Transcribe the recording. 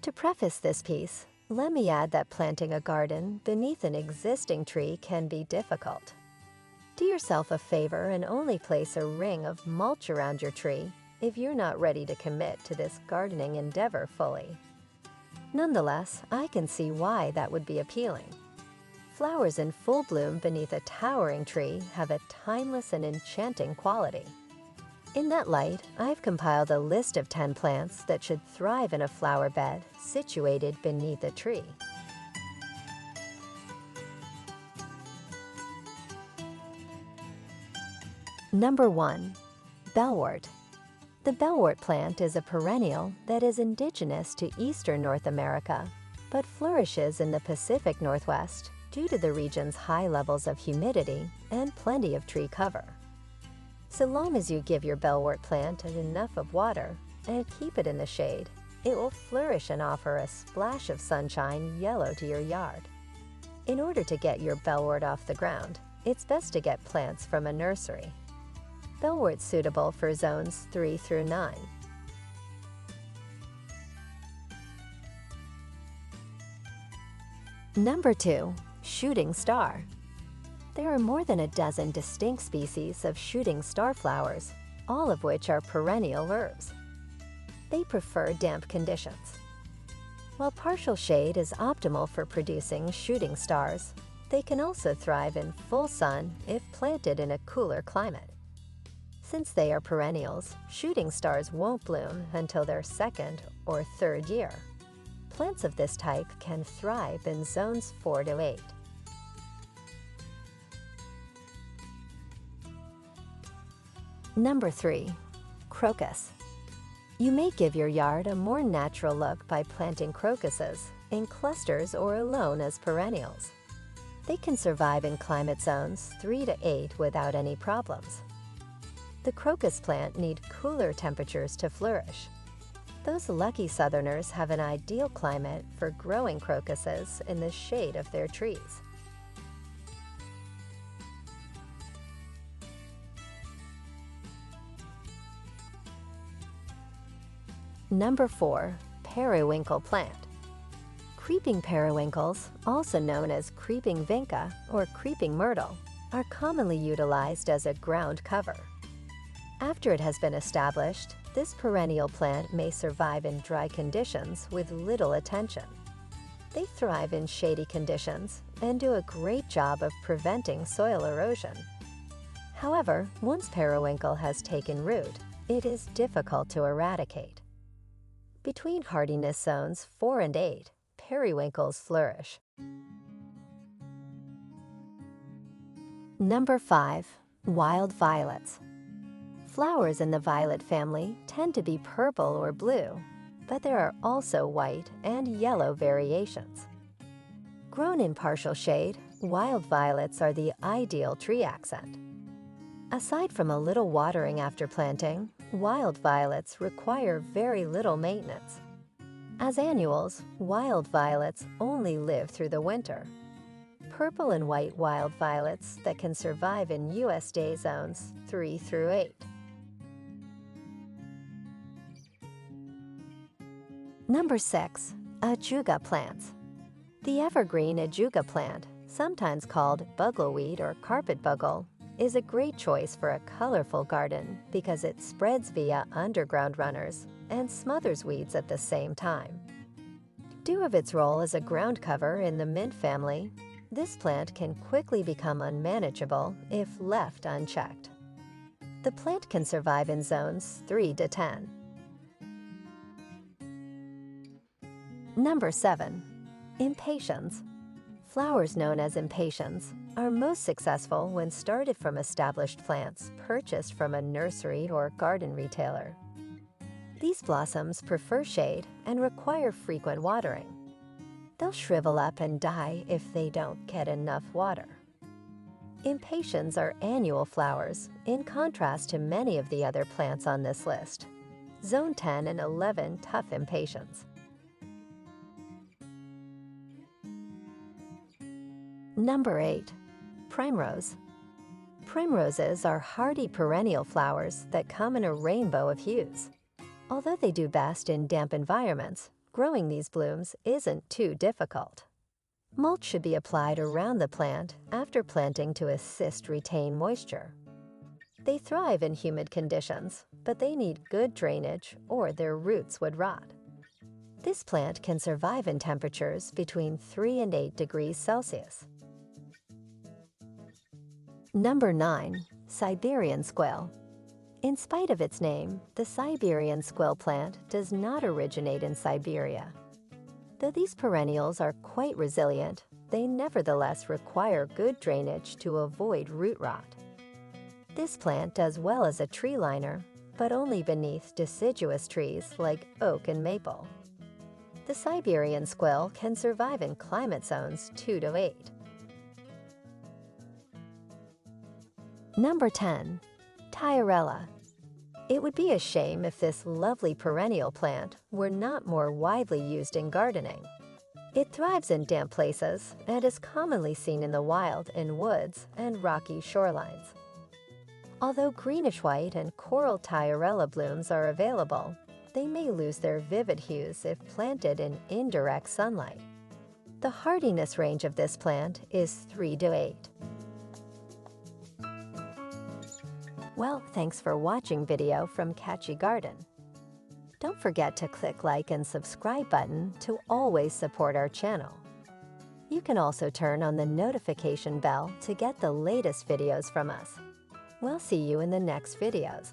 To preface this piece, let me add that planting a garden beneath an existing tree can be difficult. Do yourself a favor and only place a ring of mulch around your tree if you're not ready to commit to this gardening endeavor fully. Nonetheless, I can see why that would be appealing. Flowers in full bloom beneath a towering tree have a timeless and enchanting quality. In that light, I've compiled a list of 10 plants that should thrive in a flower bed situated beneath a tree. Number 1. Bellwort. The bellwort plant is a perennial that is indigenous to eastern North America, but flourishes in the Pacific Northwest due to the region's high levels of humidity and plenty of tree cover. So long as you give your bellwort plant enough of water and keep it in the shade, it will flourish and offer a splash of sunshine yellow to your yard. In order to get your bellwort off the ground, it's best to get plants from a nursery. Bellwort's suitable for zones 3 through 9. Number 2. Shooting star. There are more than a dozen distinct species of shooting star flowers, all of which are perennial herbs. They prefer damp conditions. While partial shade is optimal for producing shooting stars, they can also thrive in full sun if planted in a cooler climate. Since they are perennials, shooting stars won't bloom until their 2nd or 3rd year. Plants of this type can thrive in zones 4 to 8. Number 3. Crocus. You may give your yard a more natural look by planting crocuses in clusters or alone as perennials. They can survive in climate zones 3 to 8 without any problems. The crocus plant need cooler temperatures to flourish. Those lucky southerners have an ideal climate for growing crocuses in the shade of their trees. Number 4. Periwinkle Plant. Creeping periwinkles, also known as creeping vinca or creeping myrtle, are commonly utilized as a ground cover. After it has been established, this perennial plant may survive in dry conditions with little attention. They thrive in shady conditions and do a great job of preventing soil erosion. However, once periwinkle has taken root, it is difficult to eradicate. Between hardiness zones 4 and 8, periwinkles flourish. Number 5. Wild violets. Flowers in the violet family tend to be purple or blue, but there are also white and yellow variations. Grown in partial shade, wild violets are the ideal tree accent. Aside from a little watering after planting, wild violets require very little maintenance. As annuals, wild violets only live through the winter. Purple and white wild violets that can survive in USDA zones 3 through 8. Number 6. Ajuga Plants. The evergreen Ajuga plant, sometimes called bugleweed or carpet bugle, is a great choice for a colorful garden because it spreads via underground runners and smothers weeds at the same time. Due of its role as a ground cover in the mint family, this plant can quickly become unmanageable if left unchecked. The plant can survive in zones 3 to 10. Number 7. Impatiens. Flowers known as impatiens are most successful when started from established plants purchased from a nursery or garden retailer. These blossoms prefer shade and require frequent watering. They'll shrivel up and die if they don't get enough water. Impatiens are annual flowers, in contrast to many of the other plants on this list. Zone 10 and 11 tough impatiens. Number 8. Primrose. Primroses are hardy perennial flowers that come in a rainbow of hues. Although they do best in damp environments, growing these blooms isn't too difficult. Mulch should be applied around the plant after planting to assist retain moisture. They thrive in humid conditions, but they need good drainage or their roots would rot. This plant can survive in temperatures between 3 and 8 degrees Celsius. Number 9. Siberian Squill. In spite of its name, the Siberian Squill plant does not originate in Siberia. Though these perennials are quite resilient, they nevertheless require good drainage to avoid root rot. This plant does well as a tree liner, but only beneath deciduous trees like oak and maple. The Siberian Squill can survive in climate zones 2 to 8. Number 10. Tiarella. It would be a shame if this lovely perennial plant were not more widely used in gardening. It thrives in damp places and is commonly seen in the wild in woods and rocky shorelines. Although greenish-white and coral Tiarella blooms are available, they may lose their vivid hues if planted in indirect sunlight. The hardiness range of this plant is 3 to 8. Well, thanks for watching video from Catchy Garden. Don't forget to click like and subscribe button to always support our channel. You can also turn on the notification bell to get the latest videos from us. We'll see you in the next videos.